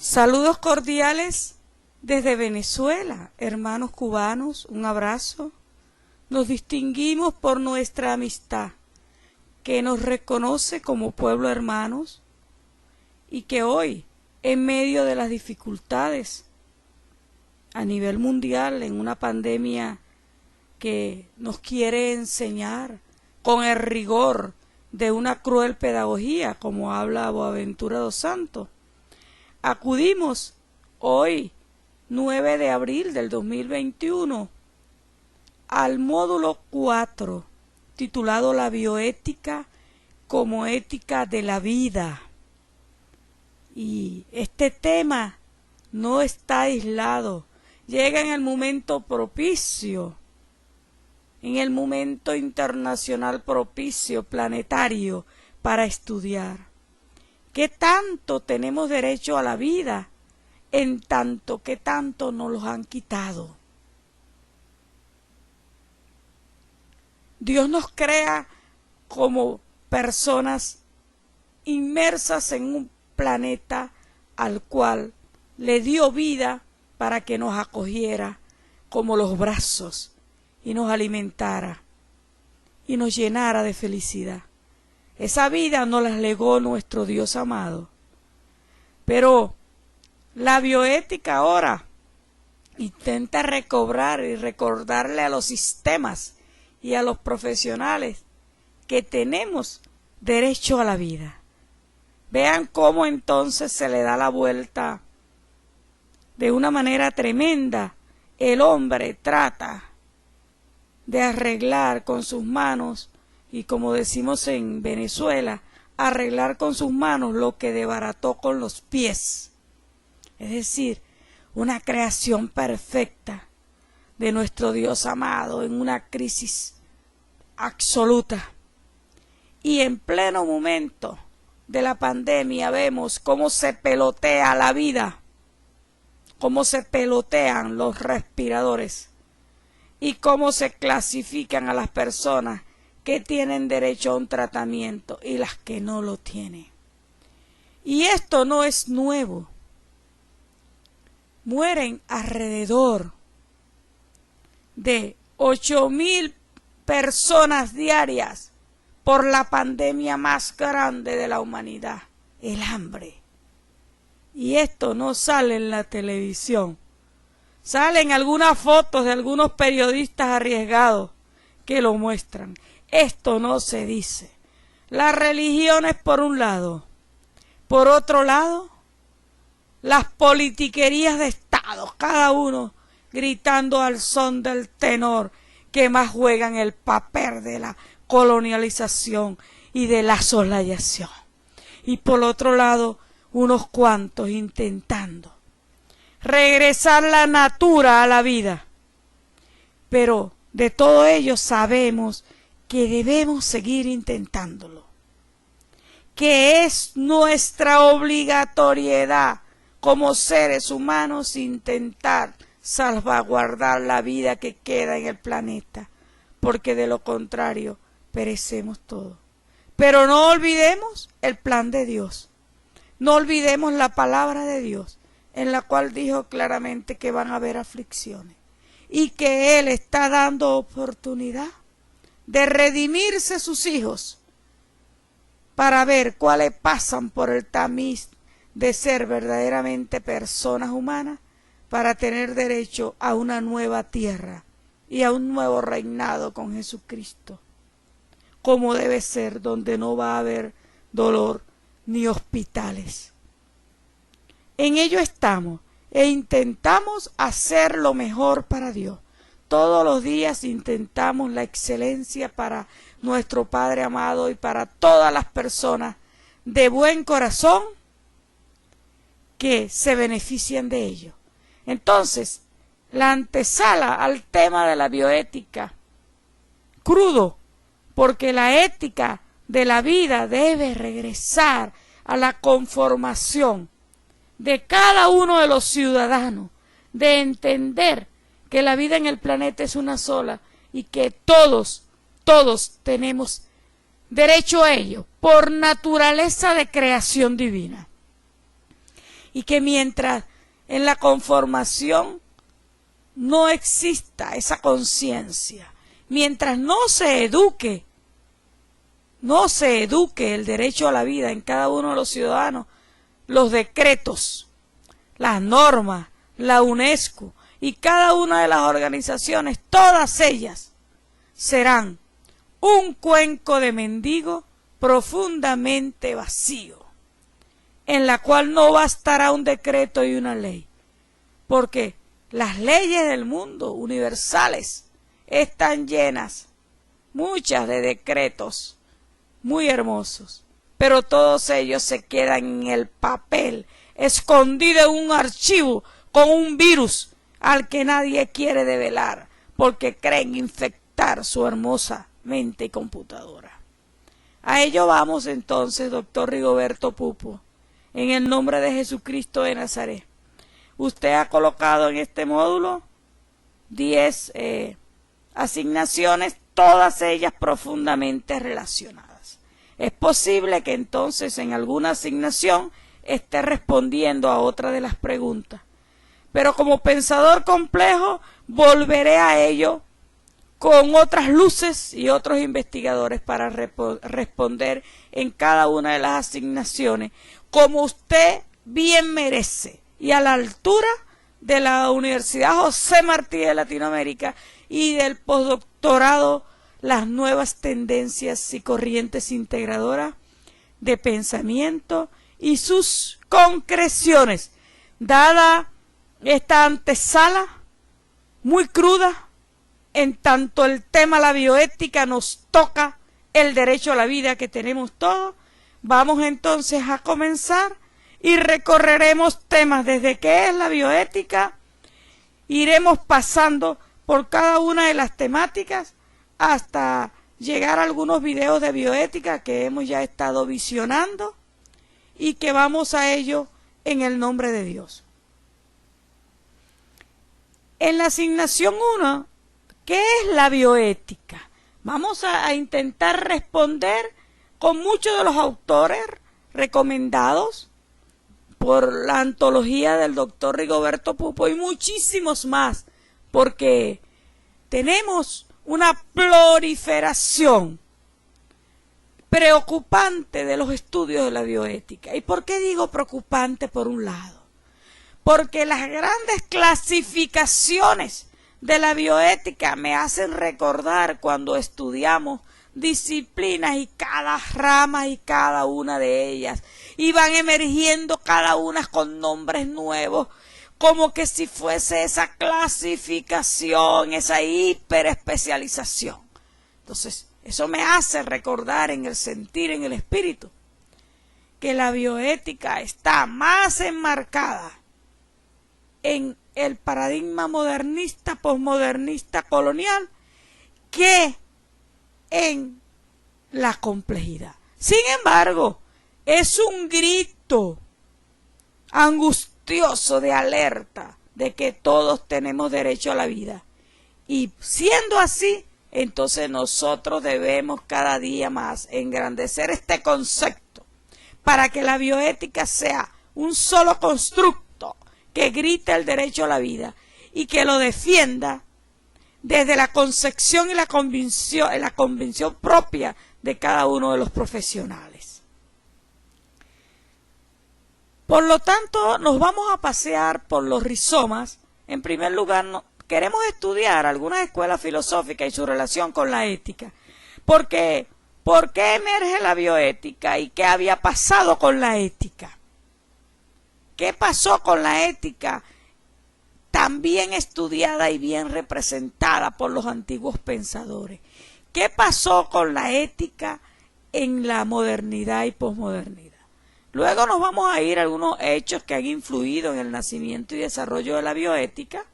Saludos cordiales desde Venezuela, hermanos cubanos, un abrazo. Nos distinguimos por nuestra amistad, que nos reconoce como pueblo hermanos y que hoy, en medio de las dificultades a nivel mundial, en una pandemia que nos quiere enseñar con el rigor de una cruel pedagogía, como habla Boaventura dos Santos, acudimos hoy, 9 de abril del 2021, al módulo 4, titulado La bioética como ética de la vida. Y este tema no está aislado, llega en el momento propicio, en el momento internacional propicio, planetario, para estudiar. ¿Qué tanto tenemos derecho a la vida, en tanto que tanto nos los han quitado? Dios nos crea como personas inmersas en un planeta al cual le dio vida para que nos acogiera como los brazos y nos alimentara y nos llenara de felicidad. Esa vida nos la legó nuestro Dios amado. Pero la bioética ahora intenta recobrar y recordarle a los sistemas y a los profesionales que tenemos derecho a la vida. Vean cómo entonces se le da la vuelta de una manera tremenda. El hombre trata de arreglar con sus manos, y como decimos en Venezuela, arreglar con sus manos lo que desbarató con los pies. Es decir, una creación perfecta de nuestro Dios amado en una crisis absoluta. Y en pleno momento de la pandemia vemos cómo se pelotea la vida, cómo se pelotean los respiradores y cómo se clasifican a las personas que tienen derecho a un tratamiento y las que no lo tienen. Y esto no es nuevo. Mueren alrededor de 8.000 personas diarias por la pandemia más grande de la humanidad, el hambre. Y esto no sale en la televisión. Salen algunas fotos de algunos periodistas arriesgados que lo muestran. Esto no se dice. Las religiones por un lado. Por otro lado, las politiquerías de Estado, cada uno gritando al son del tenor, que más juegan el papel de la colonialización y de la soslayación. Y por otro lado, unos cuantos intentando regresar la natura a la vida. Pero de todo ello sabemos que debemos seguir intentándolo, que es nuestra obligatoriedad como seres humanos intentar salvaguardar la vida que queda en el planeta, porque de lo contrario perecemos todos. Pero no olvidemos el plan de Dios, no olvidemos la palabra de Dios, en la cual dijo claramente que van a haber aflicciones y que Él está dando oportunidad de redimirse sus hijos para ver cuáles pasan por el tamiz de ser verdaderamente personas humanas para tener derecho a una nueva tierra y a un nuevo reinado con Jesucristo, como debe ser, donde no va a haber dolor ni hospitales. En ello estamos e intentamos hacer lo mejor para Dios. Todos los días intentamos la excelencia para nuestro Padre amado y para todas las personas de buen corazón que se benefician de ello. Entonces, la antesala al tema de la bioética, crudo, porque la ética de la vida debe regresar a la conformación de cada uno de los ciudadanos, de entender que la vida en el planeta es una sola y que todos tenemos derecho a ello por naturaleza de creación divina. y que mientras en la conformación no exista esa conciencia, mientras no se eduque el derecho a la vida en cada uno de los ciudadanos, los decretos, las normas, la UNESCO y cada una de las organizaciones, todas ellas serán un cuenco de mendigo profundamente vacío, en la cual no bastará un decreto y una ley, porque las leyes del mundo universales están llenas, muchas de decretos muy hermosos, pero todos ellos se quedan en el papel, escondido en un archivo con un virus al que nadie quiere develar, porque creen infectar su hermosa mente y computadora. A ello vamos entonces, doctor Rigoberto Pupo, en el nombre de Jesucristo de Nazaret. Usted ha colocado en este módulo 10 asignaciones, todas ellas profundamente relacionadas. Es posible que entonces en alguna asignación esté respondiendo a otra de las preguntas, pero como pensador complejo volveré a ello con otras luces y otros investigadores para responder en cada una de las asignaciones, como usted bien merece, y a la altura de la Universidad José Martí de Latinoamérica y del postdoctorado, las nuevas tendencias y corrientes integradoras de pensamiento y sus concreciones. Dada esta antesala muy cruda, en tanto el tema la bioética nos toca el derecho a la vida que tenemos todos, vamos entonces a comenzar y recorreremos temas desde qué es la bioética, iremos pasando por cada una de las temáticas hasta llegar a algunos videos de bioética que hemos ya estado visionando y que vamos a ello en el nombre de Dios. En la asignación 1, ¿qué es la bioética? Vamos a intentar responder con muchos de los autores recomendados por la antología del doctor Rigoberto Pupo y muchísimos más, porque tenemos una proliferación preocupante de los estudios de la bioética. ¿Y por qué digo preocupante por un lado? Porque las grandes clasificaciones de la bioética me hacen recordar cuando estudiamos disciplinas y cada rama y cada una de ellas, y van emergiendo cada una con nombres nuevos, como que si fuese esa clasificación, esa hiperespecialización. Entonces, eso me hace recordar en el sentir, en el espíritu, que la bioética está más enmarcada en el paradigma modernista, posmodernista, colonial, que en la complejidad. Sin embargo, es un grito angustioso de alerta de que todos tenemos derecho a la vida. Y siendo así, entonces nosotros debemos cada día más engrandecer este concepto para que la bioética sea un solo constructo que grite el derecho a la vida y que lo defienda desde la concepción y la convicción propia de cada uno de los profesionales. Por lo tanto, nos vamos a pasear por los rizomas. En primer lugar, queremos estudiar algunas escuelas filosóficas y su relación con la ética. Porque, ¿por qué emerge la bioética y qué había pasado con la ética? ¿Qué pasó con la ética tan bien estudiada y bien representada por los antiguos pensadores? ¿Qué pasó con la ética en la modernidad y posmodernidad? Luego nos vamos a ir a algunos hechos que han influido en el nacimiento y desarrollo de la bioética.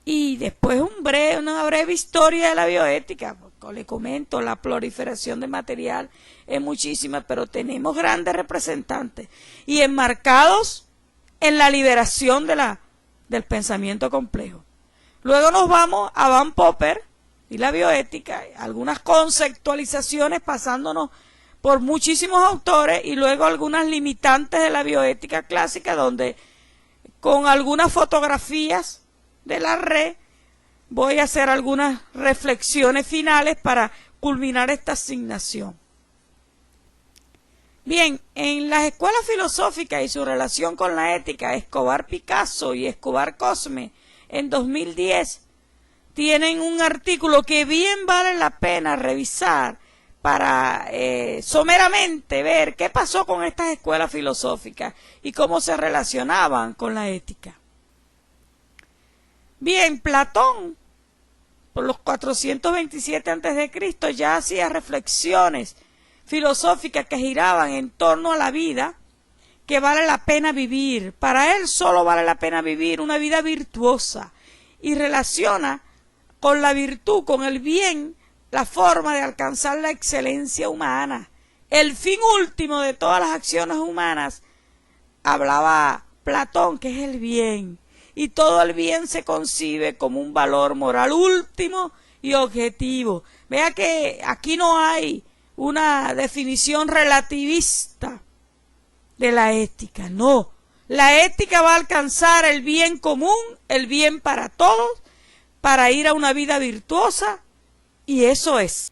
Y después una breve historia de la bioética. Le comento, la proliferación de material es muchísima, pero tenemos grandes representantes y enmarcados en la liberación del pensamiento complejo. Luego nos vamos a Van Popper y la bioética, algunas conceptualizaciones pasándonos por muchísimos autores y luego algunas limitantes de la bioética clásica, donde con algunas fotografías de la red voy a hacer algunas reflexiones finales para culminar esta asignación. Bien, en las escuelas filosóficas y su relación con la ética, Escobar Picasso y Escobar Cosme, en 2010, tienen un artículo que bien vale la pena revisar para someramente ver qué pasó con estas escuelas filosóficas y cómo se relacionaban con la ética. Bien, Platón, por los 427 a.C., ya hacía reflexiones filosóficas que giraban en torno a la vida que vale la pena vivir. Para él solo vale la pena vivir una vida virtuosa, y relaciona con la virtud, con el bien, la forma de alcanzar la excelencia humana. El fin último de todas las acciones humanas, hablaba Platón, que es el bien, y todo el bien se concibe como un valor moral último y objetivo. Vea que aquí no hay una definición relativista de la ética, no. La ética va a alcanzar el bien común, el bien para todos, para ir a una vida virtuosa, y eso es.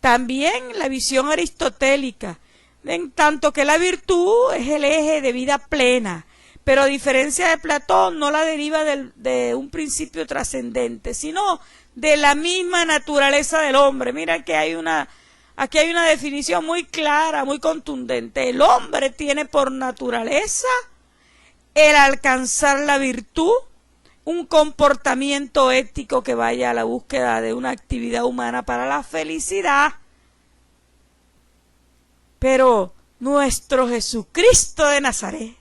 También la visión aristotélica, en tanto que la virtud es el eje de vida plena, pero a diferencia de Platón no la deriva de un principio trascendente, sino de la misma naturaleza del hombre. Mira que aquí hay una definición muy clara, muy contundente. El hombre tiene por naturaleza el alcanzar la virtud, un comportamiento ético que vaya a la búsqueda de una actividad humana para la felicidad. Pero nuestro Jesucristo de Nazaret,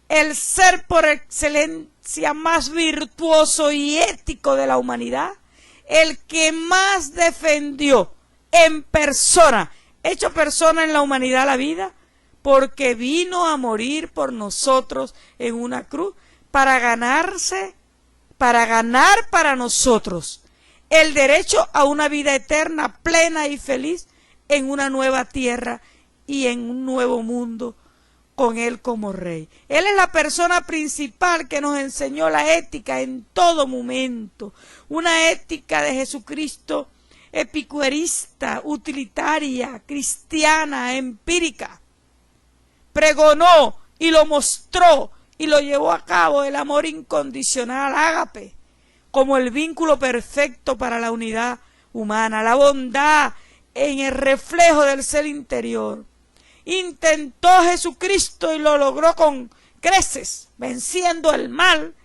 el ser por excelencia más virtuoso y ético de la humanidad, el que más defendió en persona, hecho persona en la humanidad la vida, porque vino a morir por nosotros en una cruz para ganar para nosotros el derecho a una vida eterna, plena y feliz en una nueva tierra y en un nuevo mundo con Él como Rey. Él es la persona principal que nos enseñó la ética en todo momento, una ética de Jesucristo epicureísta, utilitaria, cristiana, empírica. Pregonó y lo mostró y lo llevó a cabo el amor incondicional, ágape, como el vínculo perfecto para la unidad humana, la bondad en el reflejo del ser interior. Intentó Jesucristo y lo logró con creces, venciendo el mal,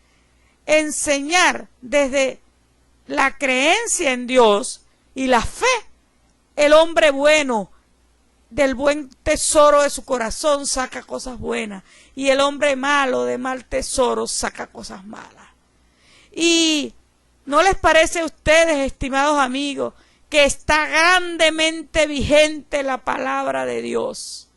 enseñar desde la creencia en Dios y la fe, el hombre bueno, del buen tesoro de su corazón saca cosas buenas, y el hombre malo de mal tesoro saca cosas malas. ¿Y no les parece a ustedes, estimados amigos, que está grandemente vigente la palabra de Dios?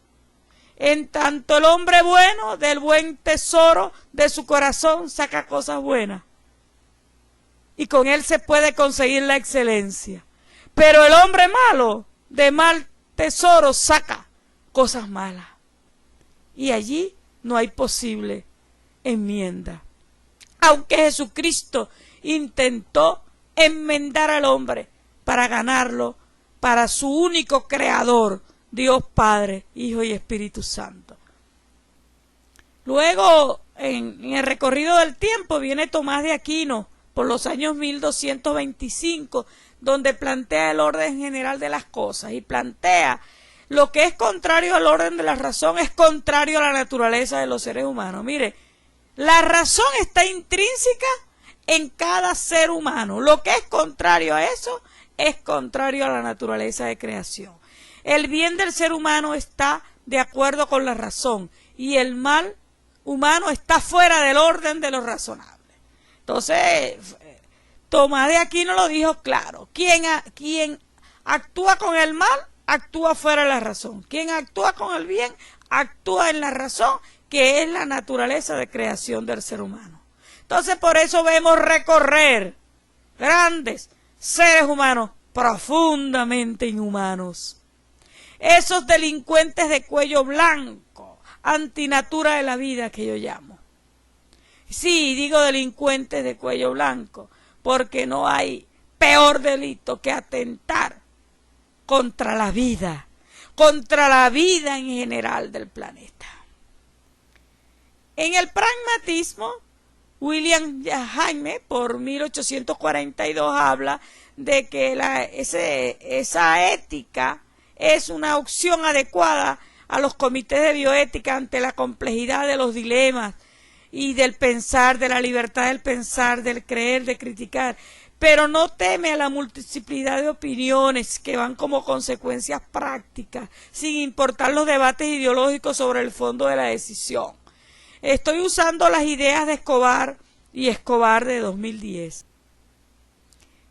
En tanto el hombre bueno del buen tesoro de su corazón saca cosas buenas, y con él se puede conseguir la excelencia. Pero el hombre malo de mal tesoro saca cosas malas, y allí no hay posible enmienda. Aunque Jesucristo intentó enmendar al hombre para ganarlo para su único creador, Dios Padre, Hijo y Espíritu Santo. Luego, en el recorrido del tiempo, viene Tomás de Aquino por los años 1225, donde plantea el orden general de las cosas y plantea lo que es contrario al orden de la razón, es contrario a la naturaleza de los seres humanos. Mire, la razón está intrínseca en cada ser humano. Lo que es contrario a eso es contrario a la naturaleza de creación. El bien del ser humano está de acuerdo con la razón y el mal humano está fuera del orden de lo razonable. Entonces, Tomás de Aquino lo dijo claro. Quien actúa con el mal, actúa fuera de la razón. Quien actúa con el bien, actúa en la razón, que es la naturaleza de creación del ser humano. Entonces, por eso vemos recorrer grandes seres humanos profundamente inhumanos. esos delincuentes de cuello blanco, antinatura de la vida que yo llamo. Sí, digo delincuentes de cuello blanco, porque no hay peor delito que atentar contra la vida en general del planeta. En el pragmatismo, William Jaime, por 1842, habla de que esa ética es una opción adecuada a los comités de bioética ante la complejidad de los dilemas y del pensar, de la libertad del pensar, del creer, de criticar, pero no teme a la multiplicidad de opiniones que van como consecuencias prácticas, sin importar los debates ideológicos sobre el fondo de la decisión. Estoy usando las ideas de Escobar y Escobar de 2010.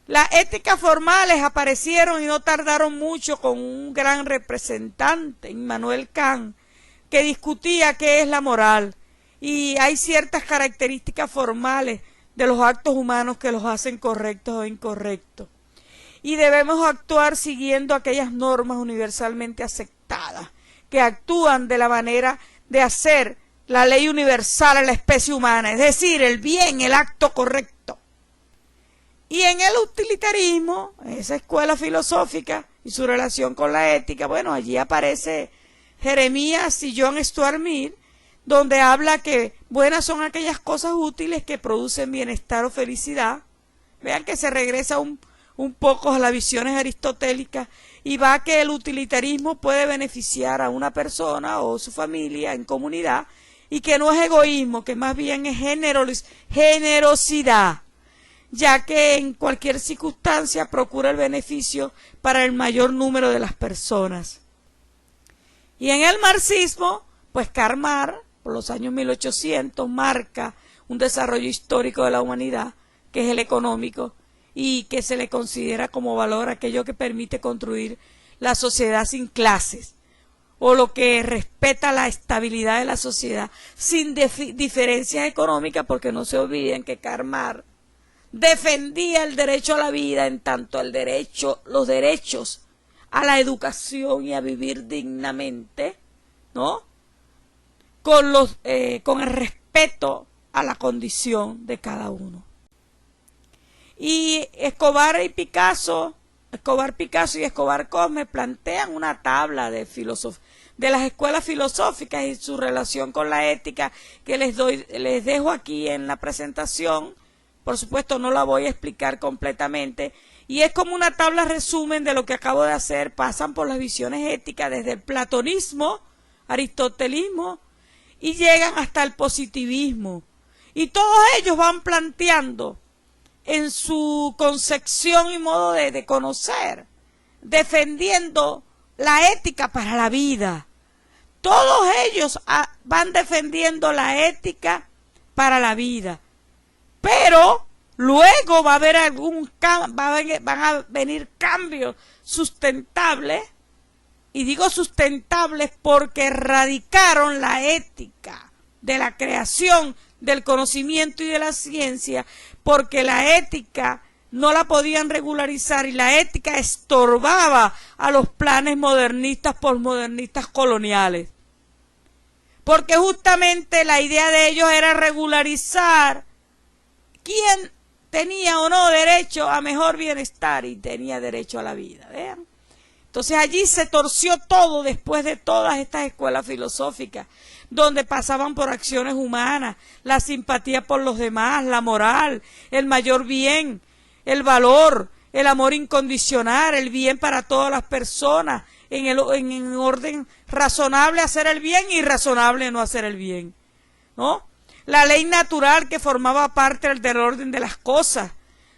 Las éticas formales aparecieron y no tardaron mucho con un gran representante, Immanuel Kant, que discutía qué es la moral. Y hay ciertas características formales de los actos humanos que los hacen correctos o incorrectos. Y debemos actuar siguiendo aquellas normas universalmente aceptadas, que actúan de la manera de hacer la ley universal a la especie humana, es decir, el bien, el acto correcto. Y en el utilitarismo, esa escuela filosófica y su relación con la ética, bueno, allí aparece Jeremías y John Stuart Mill, donde habla que buenas son aquellas cosas útiles que producen bienestar o felicidad. Vean que se regresa un poco a las visiones aristotélicas y va que el utilitarismo puede beneficiar a una persona o su familia en comunidad y que no es egoísmo, que más bien es generosidad, ya que en cualquier circunstancia procura el beneficio para el mayor número de las personas. Y en el marxismo, pues Karl Marx, por los años 1800, marca un desarrollo histórico de la humanidad, que es el económico, y que se le considera como valor aquello que permite construir la sociedad sin clases, o lo que respeta la estabilidad de la sociedad, sin diferencias económicas, porque no se olviden que Karl Marx defendía el derecho a la vida, en tanto los derechos a la educación y a vivir dignamente, ¿no? Con el respeto a la condición de cada uno. Y Escobar Picasso y Escobar Cosme plantean una tabla de las escuelas filosóficas y su relación con la ética que les dejo aquí en la presentación. Por supuesto no la voy a explicar completamente, y es como una tabla resumen de lo que acabo de hacer. Pasan por las visiones éticas desde el platonismo, aristotelismo, y llegan hasta el positivismo, y todos ellos van planteando en su concepción y modo de conocer, defendiendo la ética para la vida. Todos ellos van defendiendo la ética para la vida, pero luego va a haber van a venir cambios sustentables, y digo sustentables porque erradicaron la ética de la creación, del conocimiento y de la ciencia, porque la ética no la podían regularizar y la ética estorbaba a los planes modernistas, posmodernistas, coloniales. Porque justamente la idea de ellos era regularizar quién tenía o no derecho a mejor bienestar y tenía derecho a la vida. Vean. Entonces allí se torció todo después de todas estas escuelas filosóficas, donde pasaban por acciones humanas, la simpatía por los demás, la moral, el mayor bien, el valor, el amor incondicional, el bien para todas las personas, en orden razonable hacer el bien y irrazonable no hacer el bien, ¿no? La ley natural que formaba parte del orden de las cosas,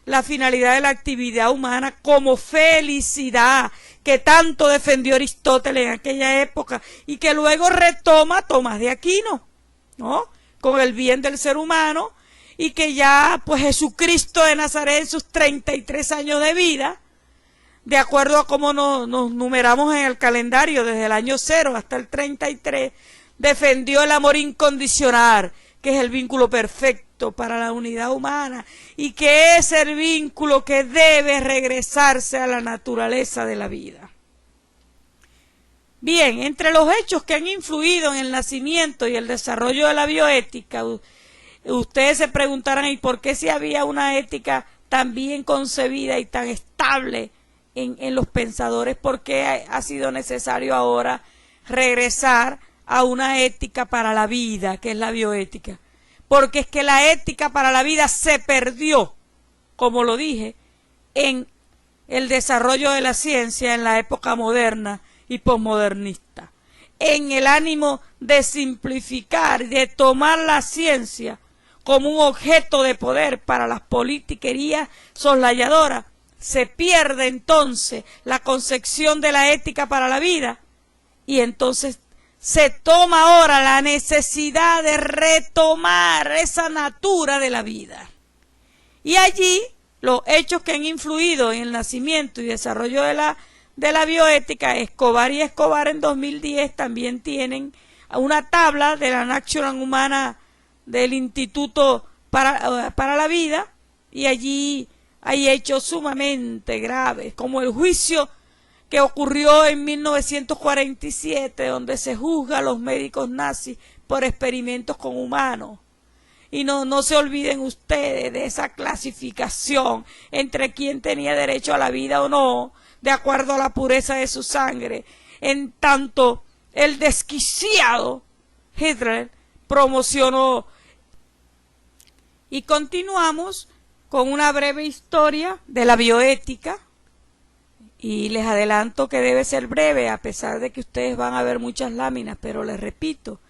la finalidad de la actividad humana como felicidad, que tanto defendió Aristóteles en aquella época y que luego retoma Tomás de Aquino, ¿no? Con el bien del ser humano, y que ya pues Jesucristo de Nazaret en sus 33 años de vida, de acuerdo a cómo nos numeramos en el calendario desde el año 0 hasta el 33, defendió el amor incondicional, que es el vínculo perfecto para la unidad humana y que es el vínculo que debe regresarse a la naturaleza de la vida. Bien, entre los hechos que han influido en el nacimiento y el desarrollo de la bioética, ustedes se preguntarán, ¿y por qué si había una ética tan bien concebida y tan estable en los pensadores, por qué ha sido necesario ahora regresar a una ética para la vida, que es la bioética? Porque es que la ética para la vida se perdió, como lo dije, en el desarrollo de la ciencia en la época moderna y posmodernista, en el ánimo de simplificar, de tomar la ciencia como un objeto de poder para las politiquerías soslayadoras. Se pierde entonces la concepción de la ética para la vida y entonces se toma ahora la necesidad de retomar esa natura de la vida. Y allí los hechos que han influido en el nacimiento y desarrollo de la bioética, Escobar y Escobar en 2010 también tienen una tabla de la National Humana del Instituto para la Vida, y allí hay hechos sumamente graves, como el juicio que ocurrió en 1947, donde se juzga a los médicos nazis por experimentos con humanos. Y no se olviden ustedes de esa clasificación entre quién tenía derecho a la vida o no, de acuerdo a la pureza de su sangre. En tanto, el desquiciado Hitler promocionó. Y continuamos con una breve historia de la bioética. Y les adelanto que debe ser breve, a pesar de que ustedes van a ver muchas láminas, pero les repito,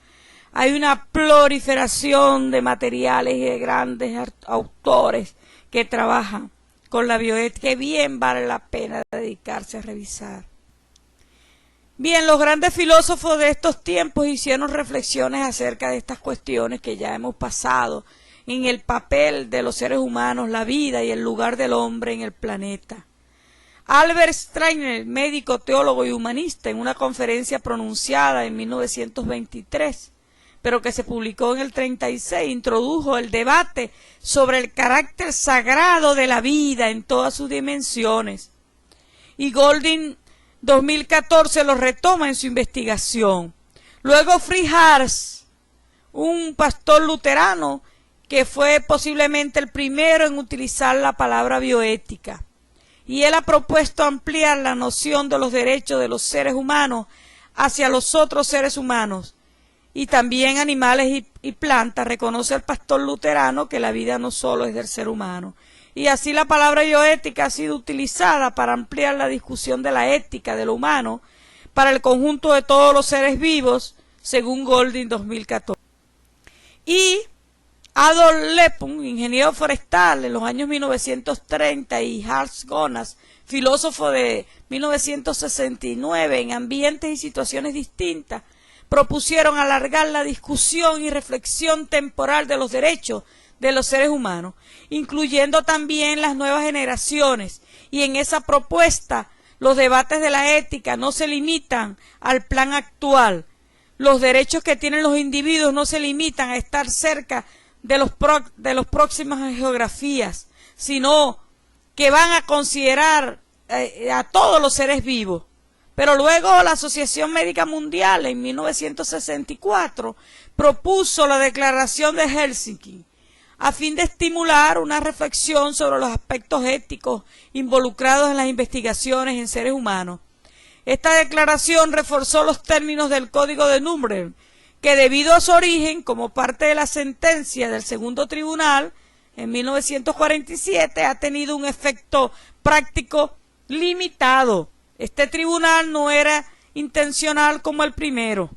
hay una proliferación de materiales y de grandes autores que trabajan con la bioética, que bien vale la pena dedicarse a revisar. Bien, los grandes filósofos de estos tiempos hicieron reflexiones acerca de estas cuestiones que ya hemos pasado en el papel de los seres humanos, la vida y el lugar del hombre en el planeta. Albert Steiner, médico, teólogo y humanista, en una conferencia pronunciada en 1923, pero que se publicó en el 36, introdujo el debate sobre el carácter sagrado de la vida en todas sus dimensiones. Y Golding 2014 lo retoma en su investigación. Luego Fritz Haas, un pastor luterano que fue posiblemente el primero en utilizar la palabra bioética. Y él ha propuesto ampliar la noción de los derechos de los seres humanos hacia los otros seres humanos y también animales y plantas. Reconoce el pastor luterano que la vida no solo es del ser humano. Y así la palabra bioética ha sido utilizada para ampliar la discusión de la ética de lo humano para el conjunto de todos los seres vivos, según Golding 2014. Y Adolf Lepun, ingeniero forestal en los años 1930, y Hans Jonas, filósofo de 1969, en ambientes y situaciones distintas, propusieron alargar la discusión y reflexión temporal de los derechos de los seres humanos, incluyendo también las nuevas generaciones. Y en esa propuesta, los debates de la ética no se limitan al plan actual. Los derechos que tienen los individuos no se limitan a estar cerca de los próximas geografías, sino que van a considerar a todos los seres vivos. Pero luego la Asociación Médica Mundial en 1964 propuso la Declaración de Helsinki a fin de estimular una reflexión sobre los aspectos éticos involucrados en las investigaciones en seres humanos. Esta declaración reforzó los términos del Código de Nuremberg, que debido a su origen como parte de la sentencia del segundo tribunal en 1947 ha tenido un efecto práctico limitado. Este tribunal no era intencional como el primero.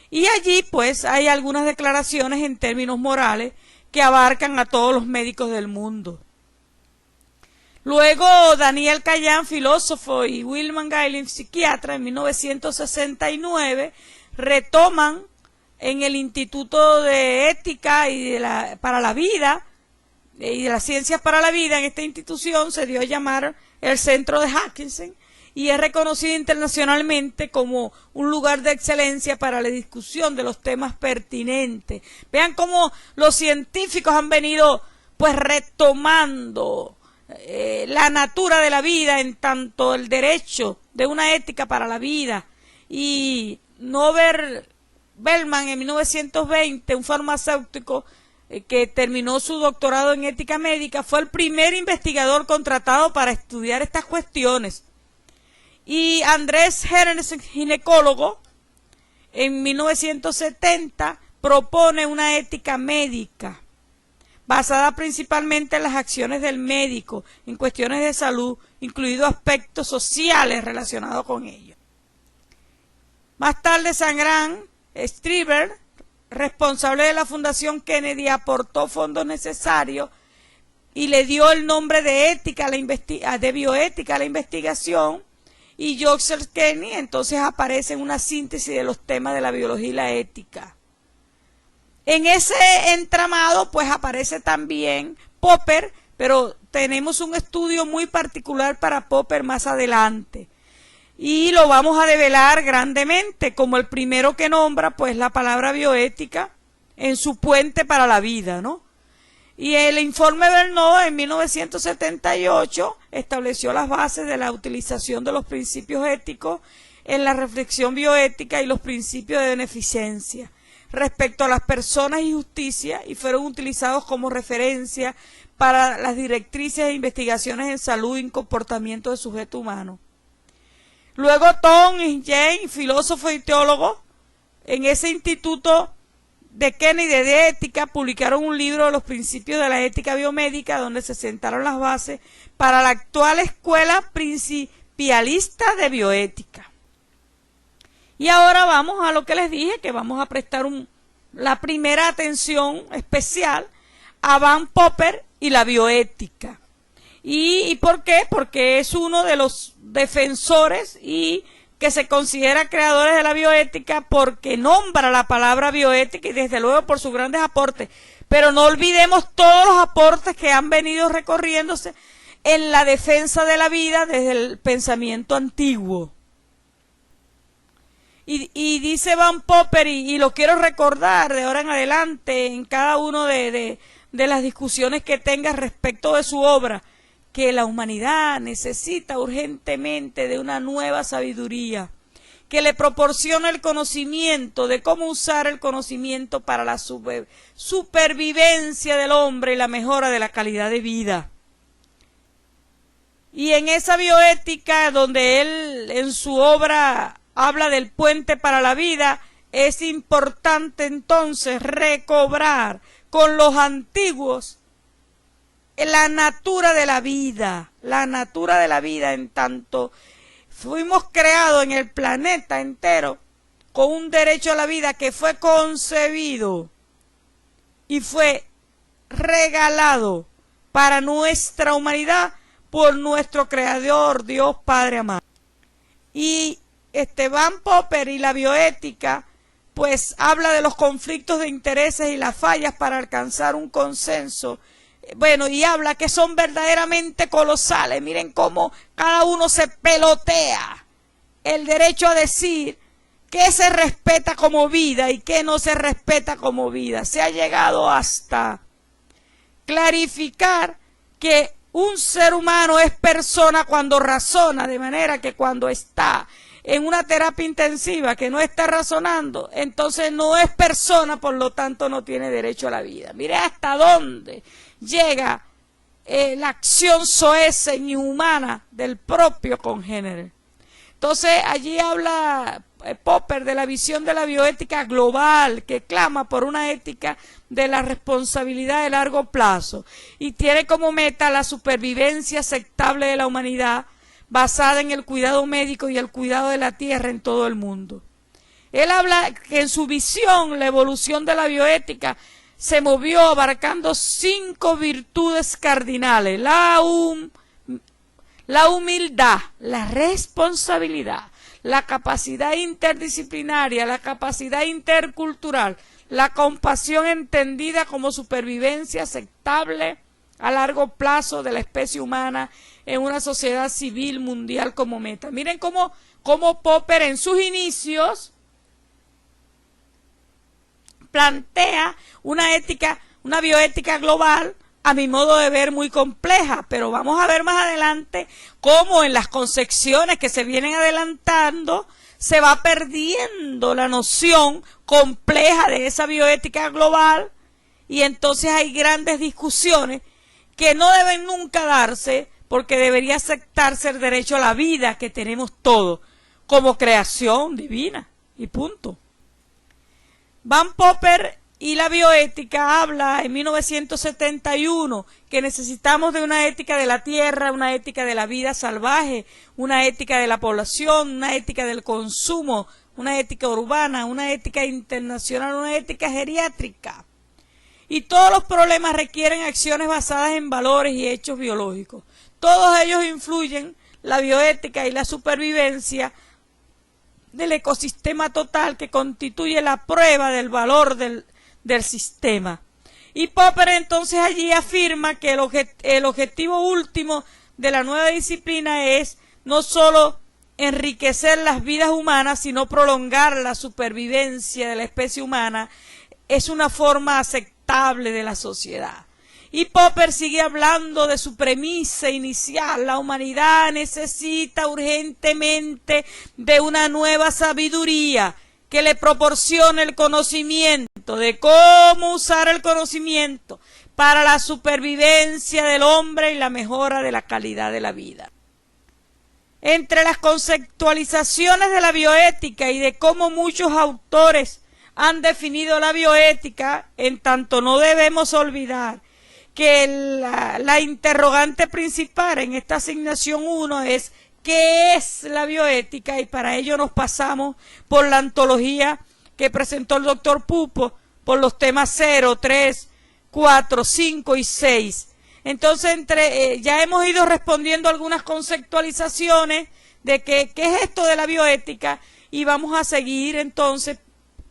Y allí pues hay algunas declaraciones en términos morales que abarcan a todos los médicos del mundo. Luego Daniel Kahneman, filósofo, y Wilhelm Geiling, psiquiatra, en 1969 retoman en el Instituto de Ética y para la Vida y de las Ciencias para la Vida. En esta institución se dio a llamar el Centro de Hackensack y es reconocido internacionalmente como un lugar de excelencia para la discusión de los temas pertinentes. Vean cómo los científicos han venido pues retomando la natura de la vida, en tanto el derecho de una ética para la vida y Norbert Bellman en 1920, un farmacéutico que terminó su doctorado en ética médica, fue el primer investigador contratado para estudiar estas cuestiones. Y Andrés Hernes, ginecólogo, en 1970 propone una ética médica basada principalmente en las acciones del médico en cuestiones de salud, incluidos aspectos sociales relacionados con ello. Más tarde, Grant Strieber, responsable de la Fundación Kennedy, aportó fondos necesarios y le dio el nombre de ética de bioética a la investigación, y Joseph Kennedy entonces aparece en una síntesis de los temas de la biología y la ética. En ese entramado pues aparece también Popper, pero tenemos un estudio muy particular para Popper más adelante y lo vamos a develar grandemente como el primero que nombra pues la palabra bioética en su puente para la vida, ¿no? Y el informe Verneau en 1978 estableció las bases de la utilización de los principios éticos en la reflexión bioética y los principios de beneficencia respecto a las personas y justicia, y fueron utilizados como referencia para las directrices e investigaciones en salud y comportamiento del sujeto humano. Luego Tom y Jane, filósofo y teólogo, en ese instituto de Kennedy de ética, publicaron un libro de los principios de la ética biomédica, donde se sentaron las bases para la actual escuela principialista de bioética. Y ahora vamos a lo que les dije, que vamos a prestar la primera atención especial a Van Popper y la bioética. ¿Y por qué? Porque es uno de los defensores y que se considera creadores de la bioética, porque nombra la palabra bioética y desde luego por sus grandes aportes. Pero no olvidemos todos los aportes que han venido recorriéndose en la defensa de la vida desde el pensamiento antiguo. Y dice Van Popper, y lo quiero recordar de ahora en adelante en cada una de las discusiones que tenga respecto de su obra, que la humanidad necesita urgentemente de una nueva sabiduría que le proporcione el conocimiento de cómo usar el conocimiento para la supervivencia del hombre y la mejora de la calidad de vida. Y en esa bioética, donde él en su obra habla del puente para la vida, es importante entonces recobrar con los antiguos la natura de la vida en tanto fuimos creados en el planeta entero con un derecho a la vida que fue concebido y fue regalado para nuestra humanidad por nuestro Creador, Dios Padre amado. Y Van Popper y la bioética pues habla de los conflictos de intereses y las fallas para alcanzar un consenso. Bueno, y habla que son verdaderamente colosales. Miren cómo cada uno se pelotea el derecho a decir qué se respeta como vida y qué no se respeta como vida. Se ha llegado hasta clarificar que un ser humano es persona cuando razona, de manera que cuando está en una terapia intensiva que no está razonando, entonces no es persona, por lo tanto no tiene derecho a la vida. Mire hasta dónde llega la acción soez e inhumana del propio congénere. Entonces allí habla Popper de la visión de la bioética global, que clama por una ética de la responsabilidad de largo plazo y tiene como meta la supervivencia aceptable de la humanidad, basada en el cuidado médico y el cuidado de la tierra en todo el mundo. Él habla que en su visión la evolución de la bioética se movió abarcando 5 virtudes cardinales: la humildad, la responsabilidad, la capacidad interdisciplinaria, la capacidad intercultural, la compasión entendida como supervivencia aceptable a largo plazo de la especie humana en una sociedad civil mundial como meta. Miren cómo Popper en sus inicios plantea una bioética global, a mi modo de ver muy compleja, pero vamos a ver más adelante cómo en las concepciones que se vienen adelantando se va perdiendo la noción compleja de esa bioética global y entonces hay grandes discusiones que no deben nunca darse porque debería aceptarse el derecho a la vida que tenemos todos como creación divina y punto. Van Popper y la bioética habla en 1971 que necesitamos de una ética de la tierra, una ética de la vida salvaje, una ética de la población, una ética del consumo, una ética urbana, una ética internacional, una ética geriátrica. Y todos los problemas requieren acciones basadas en valores y hechos biológicos. Todos ellos influyen la bioética y la supervivencia del ecosistema total que constituye la prueba del valor del sistema. Y Popper entonces allí afirma que el objetivo último de la nueva disciplina es no solo enriquecer las vidas humanas, sino prolongar la supervivencia de la especie humana. Es una forma aceptable de la sociedad. Y Popper sigue hablando de su premisa inicial: la humanidad necesita urgentemente de una nueva sabiduría que le proporcione el conocimiento de cómo usar el conocimiento para la supervivencia del hombre y la mejora de la calidad de la vida. Entre las conceptualizaciones de la bioética y de cómo muchos autores han definido la bioética, en tanto no debemos olvidar que la interrogante principal en esta asignación 1 es ¿qué es la bioética? Y para ello nos pasamos por la antología que presentó el doctor Pupo, por los temas 0, 3, 4, 5 y 6. Entonces ya hemos ido respondiendo algunas conceptualizaciones de qué es esto de la bioética y vamos a seguir entonces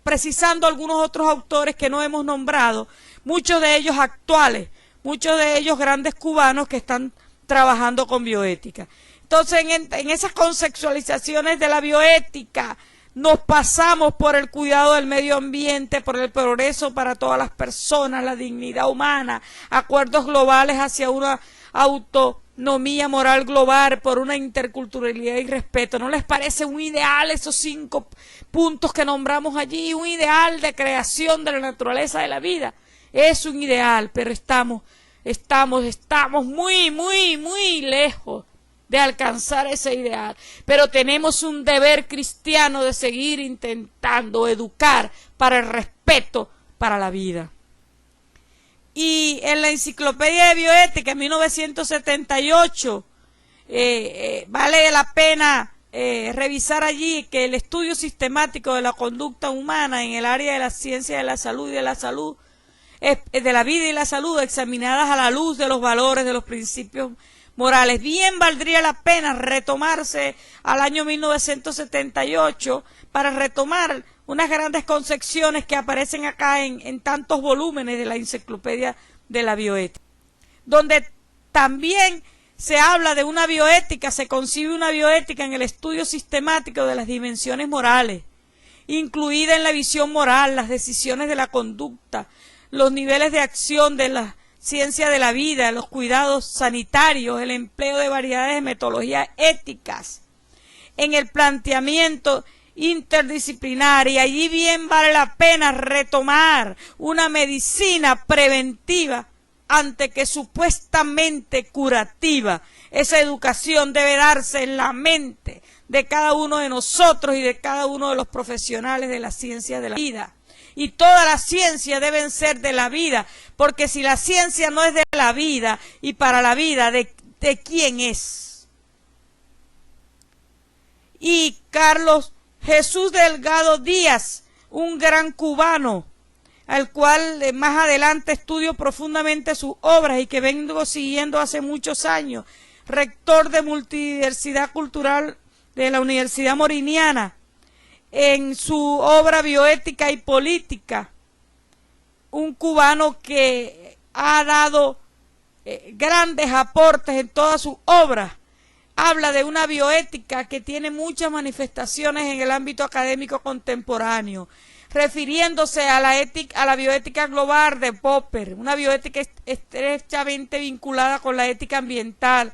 precisando algunos otros autores que no hemos nombrado, muchos de ellos actuales, muchos de ellos grandes cubanos que están trabajando con bioética. Entonces, en esas conceptualizaciones de la bioética nos pasamos por el cuidado del medio ambiente, por el progreso para todas las personas, la dignidad humana, acuerdos globales hacia una autonomía moral global, por una interculturalidad y respeto. ¿No les parece un ideal esos 5 puntos que nombramos allí? Un ideal de creación de la naturaleza de la vida. Es un ideal, pero estamos muy, muy, muy lejos de alcanzar ese ideal, pero tenemos un deber cristiano de seguir intentando educar para el respeto para la vida. Y en la Enciclopedia de Bioética en 1978 vale la pena revisar allí que el estudio sistemático de la conducta humana en el área de la ciencia de la salud y de la vida y la salud, examinadas a la luz de los valores, de los principios morales. Bien valdría la pena retomarse al año 1978 para retomar unas grandes concepciones que aparecen acá en tantos volúmenes de la Enciclopedia de la Bioética, donde también se habla de una bioética, se concibe una bioética en el estudio sistemático de las dimensiones morales, incluida en la visión moral, las decisiones de la conducta, los niveles de acción de la ciencia de la vida, los cuidados sanitarios, el empleo de variedades de metodologías éticas, en el planteamiento interdisciplinar. Y allí bien vale la pena retomar una medicina preventiva ante que supuestamente curativa. Esa educación debe darse en la mente de cada uno de nosotros y de cada uno de los profesionales de la ciencia de la vida. Y toda la ciencia deben ser de la vida, porque si la ciencia no es de la vida y para la vida, ¿de quién es? Y Carlos Jesús Delgado Díaz, un gran cubano, al cual más adelante estudio profundamente sus obras y que vengo siguiendo hace muchos años, rector de Multidiversidad Cultural de la Universidad Moriniana, en su obra Bioética y Política, un cubano que ha dado grandes aportes en todas sus obras. Habla de una bioética que tiene muchas manifestaciones en el ámbito académico contemporáneo, refiriéndose a la bioética global de Popper, una bioética estrechamente vinculada con la ética ambiental,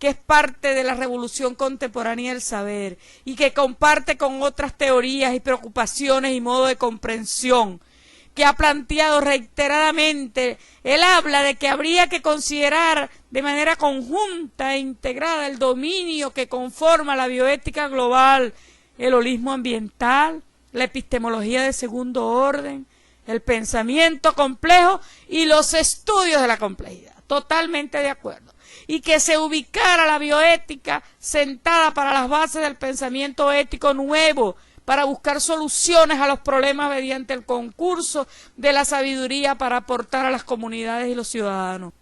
que es parte de la revolución contemporánea del saber y que comparte con otras teorías y preocupaciones y modo de comprensión que ha planteado reiteradamente. Él habla de que habría que considerar de manera conjunta e integrada el dominio que conforma la bioética global, el holismo ambiental, la epistemología de segundo orden, el pensamiento complejo y los estudios de la complejidad. Totalmente de acuerdo. Y que se ubicara la bioética sentada para las bases del pensamiento ético nuevo, para buscar soluciones a los problemas mediante el concurso de la sabiduría para aportar a las comunidades y los ciudadanos.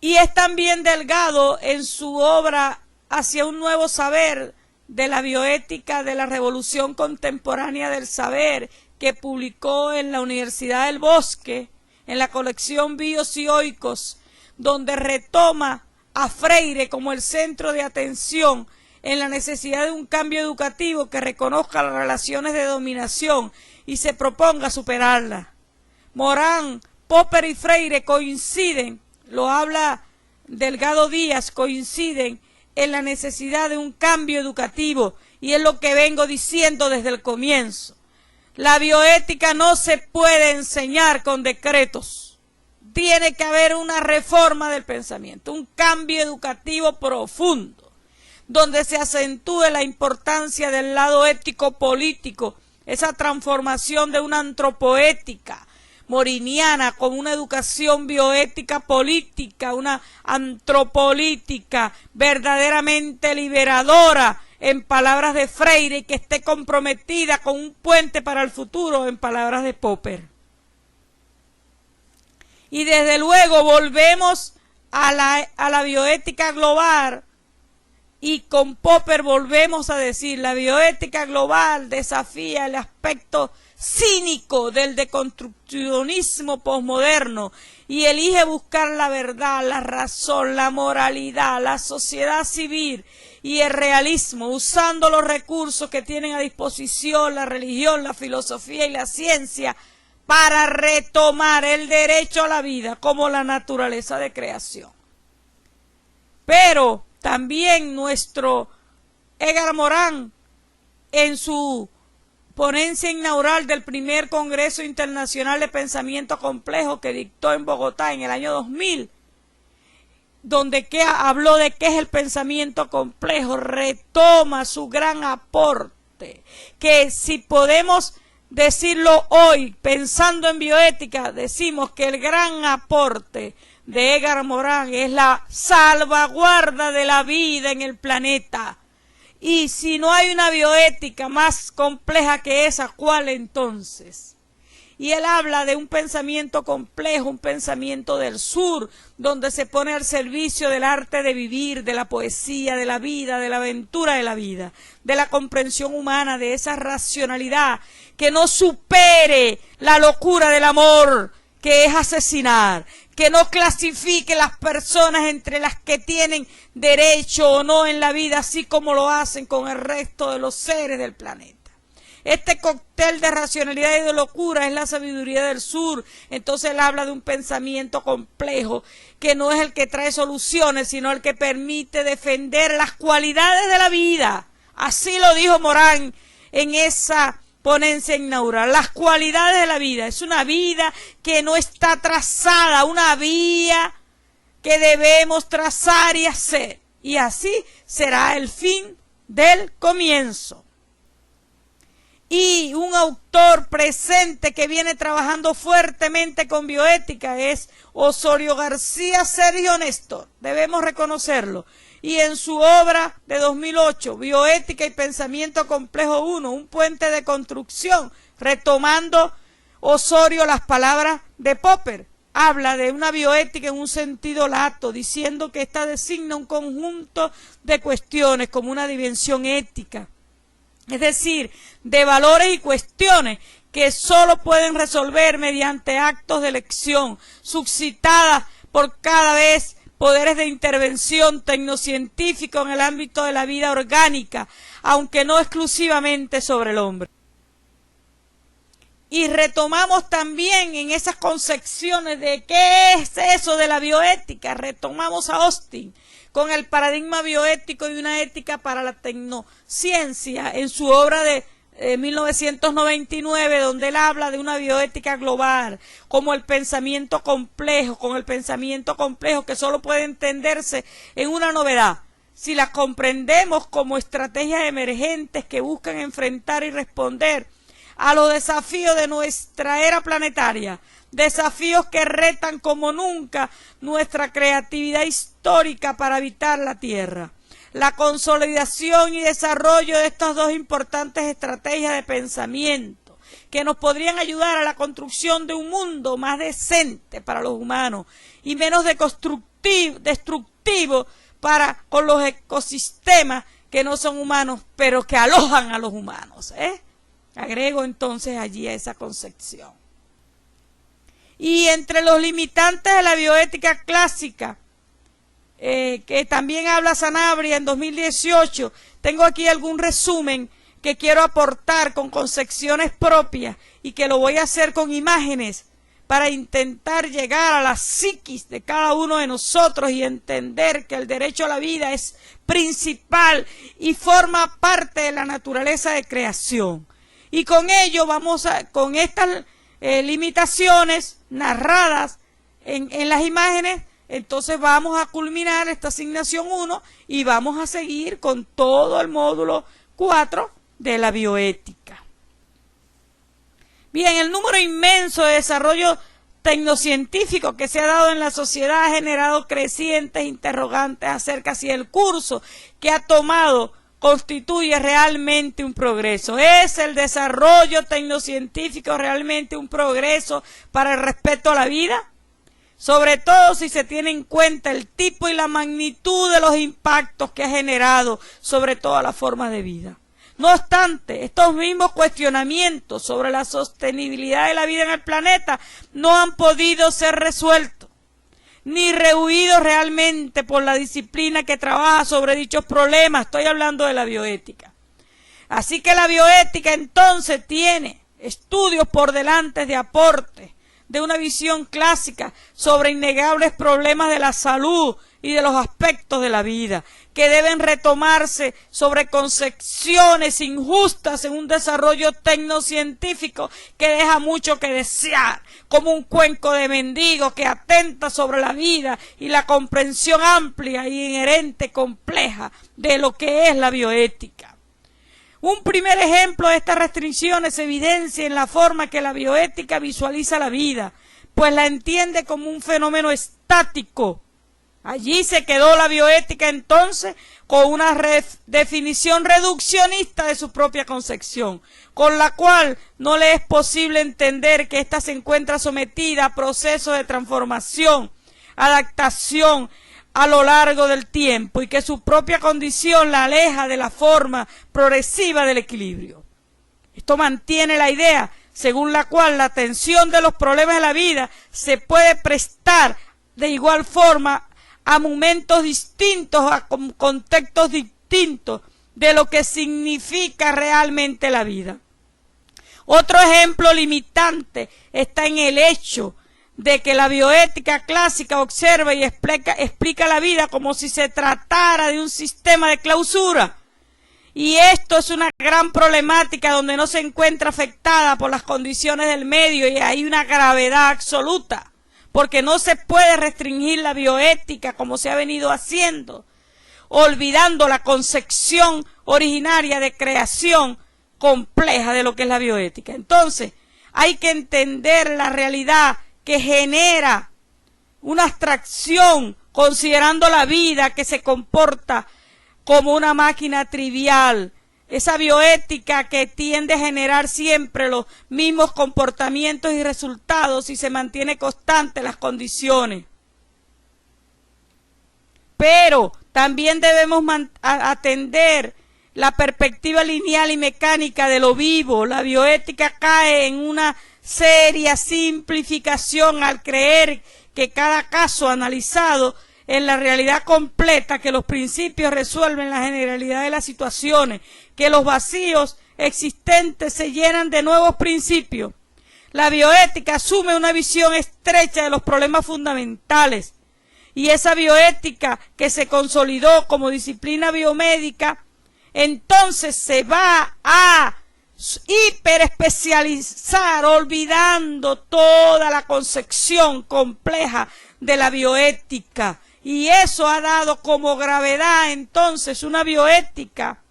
Y es también Delgado en su obra Hacia un nuevo saber de la bioética de la revolución contemporánea del saber, que publicó en la Universidad del Bosque, en la colección Bios y Oikos, donde retoma a Freire como el centro de atención en la necesidad de un cambio educativo que reconozca las relaciones de dominación y se proponga superarlas. Morán, Popper y Freire coinciden, lo habla Delgado Díaz, coinciden en la necesidad de un cambio educativo, y es lo que vengo diciendo desde el comienzo. La bioética no se puede enseñar con decretos. Tiene que haber una reforma del pensamiento, un cambio educativo profundo, donde se acentúe la importancia del lado ético-político, esa transformación de una antropoética moriniana con una educación bioética política, una antropolítica verdaderamente liberadora, en palabras de Freire, que esté comprometida con un puente para el futuro, en palabras de Popper. Y desde luego volvemos a la bioética global, y con Popper volvemos a decir, la bioética global desafía el aspecto cínico del deconstruccionismo posmoderno y elige buscar la verdad, la razón, la moralidad, la sociedad civil y el realismo, usando los recursos que tienen a disposición la religión, la filosofía y la ciencia para retomar el derecho a la vida como la naturaleza de creación. Pero también nuestro Edgar Morán, en su ponencia inaugural del primer Congreso Internacional de Pensamiento Complejo que dictó en Bogotá en el año 2000, donde habló de qué es el pensamiento complejo, retoma su gran aporte, que si podemos decirlo hoy, pensando en bioética, decimos que el gran aporte de Edgar Morán es la salvaguarda de la vida en el planeta. Y si no hay una bioética más compleja que esa, ¿cuál entonces? Y él habla de un pensamiento complejo, un pensamiento del sur, donde se pone al servicio del arte de vivir, de la poesía, de la vida, de la aventura de la vida, de la comprensión humana, de esa racionalidad que no supere la locura del amor, que es asesinar, que no clasifique las personas entre las que tienen derecho o no en la vida, así como lo hacen con el resto de los seres del planeta. Este cóctel de racionalidad y de locura es la sabiduría del sur. Entonces él habla de un pensamiento complejo que no es el que trae soluciones, sino el que permite defender las cualidades de la vida. Así lo dijo Morán en esa ponencia inaugural. Las cualidades de la vida. Es una vida que no está trazada, una vía que debemos trazar y hacer. Y así será el fin del comienzo. Y un autor presente que viene trabajando fuertemente con bioética es Osorio García Sergio Néstor, debemos reconocerlo. Y en su obra de 2008, Bioética y Pensamiento Complejo 1, un puente de construcción, retomando Osorio las palabras de Popper, habla de una bioética en un sentido lato, diciendo que esta designa un conjunto de cuestiones como una dimensión ética. Es decir, de valores y cuestiones que solo pueden resolver mediante actos de elección, suscitadas por cada vez poderes de intervención tecnocientífico en el ámbito de la vida orgánica, aunque no exclusivamente sobre el hombre. y retomamos también en esas concepciones de qué es eso de la bioética. Retomamos a Austin con el paradigma bioético y una ética para la tecnociencia en su obra de 1999, donde él habla de una bioética global como el pensamiento complejo, con el pensamiento complejo que solo puede entenderse en una novedad: si la comprendemos como estrategias emergentes que buscan enfrentar y responder a los desafíos de nuestra era planetaria, desafíos que retan como nunca nuestra creatividad histórica para habitar la Tierra. La consolidación y desarrollo de estas dos importantes estrategias de pensamiento que nos podrían ayudar a la construcción de un mundo más decente para los humanos y menos destructivo con los ecosistemas que no son humanos, pero que alojan a los humanos. Agrego entonces allí a esa concepción. Y entre los limitantes de la bioética clásica, que también habla Sanabria en 2018, tengo aquí algún resumen que quiero aportar con concepciones propias y que lo voy a hacer con imágenes para intentar llegar a la psiquis de cada uno de nosotros y entender que el derecho a la vida es principal y forma parte de la naturaleza de creación. Y con ello con estas limitaciones narradas en las imágenes, entonces vamos a culminar esta asignación 1 y vamos a seguir con todo el módulo 4 de la bioética. Bien, el número inmenso de desarrollo tecnocientífico que se ha dado en la sociedad ha generado crecientes interrogantes acerca si el curso que ha tomado constituye realmente un progreso. ¿Es el desarrollo tecnocientífico realmente un progreso para el respeto a la vida? Sobre todo si se tiene en cuenta el tipo y la magnitud de los impactos que ha generado sobre todas las formas de vida. No obstante, estos mismos cuestionamientos sobre la sostenibilidad de la vida en el planeta no han podido ser resueltos ni rehuidos realmente por la disciplina que trabaja sobre dichos problemas. Estoy hablando de la bioética. Así que la bioética entonces tiene estudios por delante de aportes de una visión clásica sobre innegables problemas de la salud y de los aspectos de la vida, que deben retomarse sobre concepciones injustas en un desarrollo tecnocientífico que deja mucho que desear, como un cuenco de mendigos que atenta sobre la vida y la comprensión amplia y inherente compleja de lo que es la bioética. Un primer ejemplo de estas restricciones se evidencia en la forma que la bioética visualiza la vida, pues la entiende como un fenómeno estático. Allí se quedó la bioética entonces con una definición reduccionista de su propia concepción, con la cual no le es posible entender que ésta se encuentra sometida a procesos de transformación, adaptación a lo largo del tiempo y que su propia condición la aleja de la forma progresiva del equilibrio. Esto mantiene la idea según la cual la atención de los problemas de la vida se puede prestar de igual forma a momentos distintos, a contextos distintos de lo que significa realmente la vida. Otro ejemplo limitante está en el hecho de que la bioética clásica observa y explica la vida como si se tratara de un sistema de clausura. Y esto es una gran problemática donde no se encuentra afectada por las condiciones del medio y hay una gravedad absoluta, porque no se puede restringir la bioética como se ha venido haciendo, olvidando la concepción originaria de creación compleja de lo que es la bioética. Entonces, hay que entender la realidad que genera una abstracción considerando la vida que se comporta como una máquina trivial, esa bioética que tiende a generar siempre los mismos comportamientos y resultados si se mantiene constante las condiciones. Pero también debemos atender la perspectiva lineal y mecánica de lo vivo. La bioética cae en una seria simplificación al creer que cada caso analizado en la realidad completa, que los principios resuelven la generalidad de las situaciones, que los vacíos existentes se llenan de nuevos principios. La bioética asume una visión estrecha de los problemas fundamentales, y esa bioética que se consolidó como disciplina biomédica, entonces se va a hiperespecializar, olvidando toda la concepción compleja de la bioética. Y eso ha dado como gravedad entonces una bioética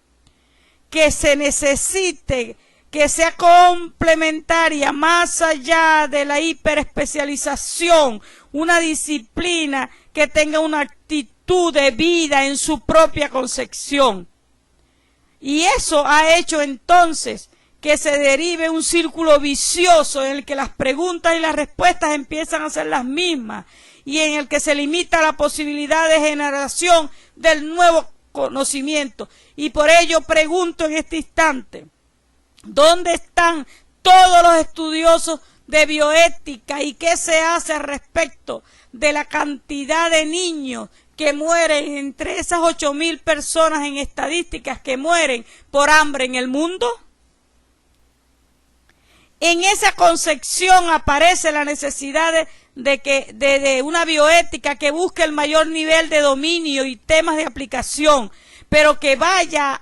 que se necesite, que sea complementaria más allá de la hiperespecialización, una disciplina que tenga una actitud de vida en su propia concepción. Y eso ha hecho entonces que se derive un círculo vicioso en el que las preguntas y las respuestas empiezan a ser las mismas, y en el que se limita la posibilidad de generación del nuevo conocimiento. Y por ello pregunto en este instante, ¿dónde están todos los estudiosos de bioética y qué se hace respecto de la cantidad de niños que mueren, entre esas 8.000 personas en estadísticas que mueren por hambre en el mundo? En esa concepción aparece la necesidad de una bioética que busque el mayor nivel de dominio y temas de aplicación, pero que vaya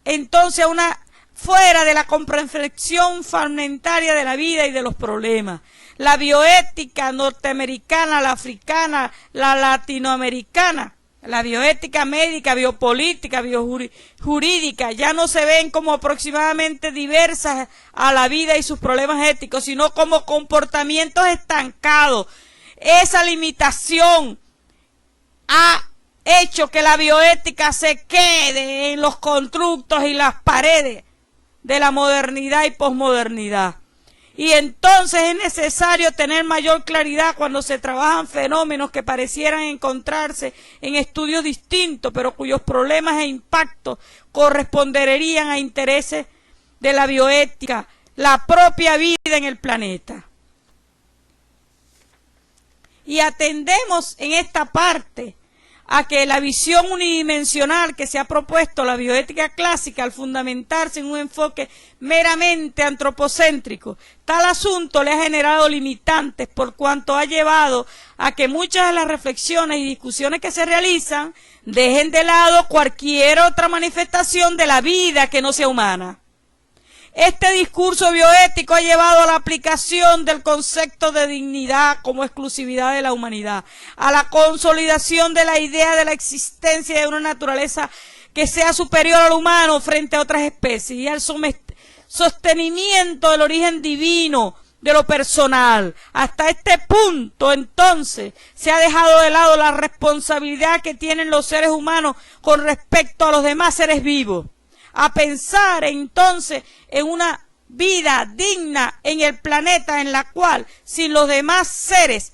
entonces a una fuera de la comprensión fragmentaria de la vida y de los problemas. La bioética norteamericana, la africana, la latinoamericana, la bioética médica, biopolítica, biojurídica, ya no se ven como aproximadamente diversas a la vida y sus problemas éticos, sino como comportamientos estancados. Esa limitación ha hecho que la bioética se quede en los constructos y las paredes de la modernidad y posmodernidad. Y entonces es necesario tener mayor claridad cuando se trabajan fenómenos que parecieran encontrarse en estudios distintos, pero cuyos problemas e impactos corresponderían a intereses de la bioética, la propia vida en el planeta. Y atendemos en esta parte a que la visión unidimensional que se ha propuesto la bioética clásica, al fundamentarse en un enfoque meramente antropocéntrico, tal asunto le ha generado limitantes, por cuanto ha llevado a que muchas de las reflexiones y discusiones que se realizan dejen de lado cualquier otra manifestación de la vida que no sea humana. Este discurso bioético ha llevado a la aplicación del concepto de dignidad como exclusividad de la humanidad, a la consolidación de la idea de la existencia de una naturaleza que sea superior al humano frente a otras especies, y al sostenimiento del origen divino de lo personal. Hasta este punto, entonces, se ha dejado de lado la responsabilidad que tienen los seres humanos con respecto a los demás seres vivos, a pensar entonces en una vida digna en el planeta, en la cual sin los demás seres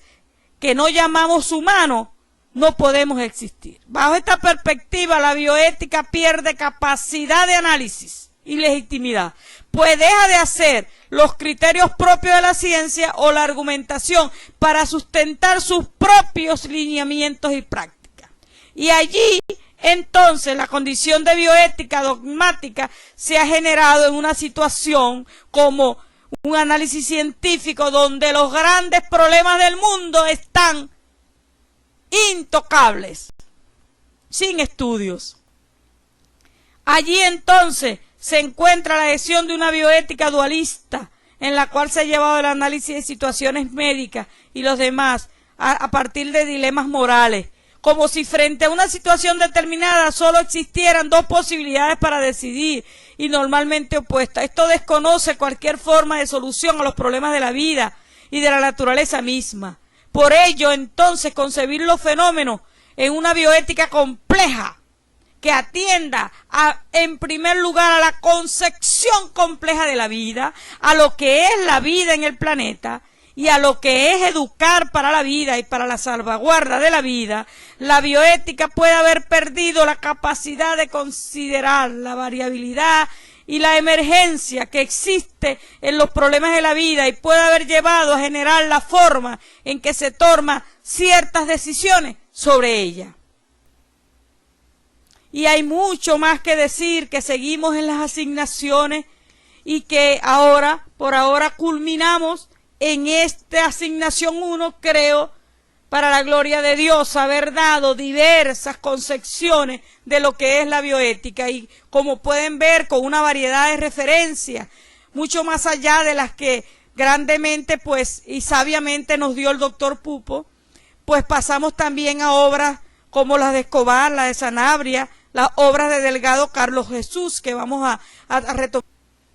que no llamamos humanos no podemos existir. Bajo esta perspectiva, la bioética pierde capacidad de análisis y legitimidad, pues deja de hacer los criterios propios de la ciencia o la argumentación para sustentar sus propios lineamientos y prácticas. Y allí entonces la condición de bioética dogmática se ha generado en una situación como un análisis científico donde los grandes problemas del mundo están intocables, sin estudios. Allí entonces se encuentra la adhesión de una bioética dualista, en la cual se ha llevado el análisis de situaciones médicas y los demás a partir de dilemas morales, como si frente a una situación determinada solo existieran dos posibilidades para decidir, y normalmente opuestas. Esto desconoce cualquier forma de solución a los problemas de la vida y de la naturaleza misma. Por ello, entonces, concebir los fenómenos en una bioética compleja, que atienda en primer lugar a la concepción compleja de la vida, a lo que es la vida en el planeta, y a lo que es educar para la vida y para la salvaguarda de la vida, la bioética puede haber perdido la capacidad de considerar la variabilidad y la emergencia que existe en los problemas de la vida, y puede haber llevado a generar la forma en que se toman ciertas decisiones sobre ella. Y hay mucho más que decir, que seguimos en las asignaciones y que por ahora culminamos en esta asignación 1 creo, para la gloria de Dios, haber dado diversas concepciones de lo que es la bioética y como pueden ver con una variedad de referencias, mucho más allá de las que grandemente pues y sabiamente nos dio el doctor Pupo, pues pasamos también a obras como las de Escobar, la de Sanabria, las obras de Delgado Carlos Jesús que vamos a retomar,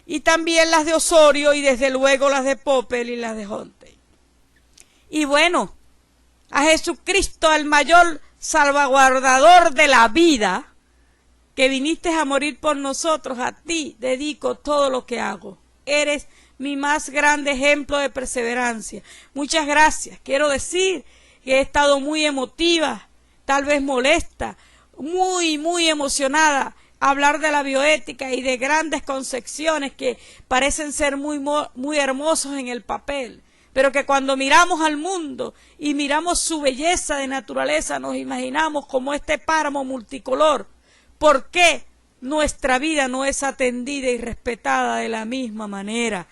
y también las de Osorio y desde luego las de Popel y las de Honte. Y bueno, a Jesucristo, al mayor salvaguardador de la vida, que viniste a morir por nosotros, a ti dedico todo lo que hago. Eres mi más grande ejemplo de perseverancia. Muchas gracias. Quiero decir que he estado muy emotiva, tal vez molesta, muy emocionada a hablar de la bioética y de grandes concepciones que parecen ser muy hermosos en el papel, pero que cuando miramos al mundo y miramos su belleza de naturaleza, nos imaginamos como este páramo multicolor. ¿Por qué nuestra vida no es atendida y respetada de la misma manera?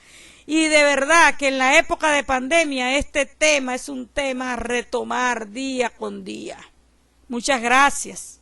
Y de verdad que en la época de pandemia este tema es un tema a retomar día con día. Muchas gracias.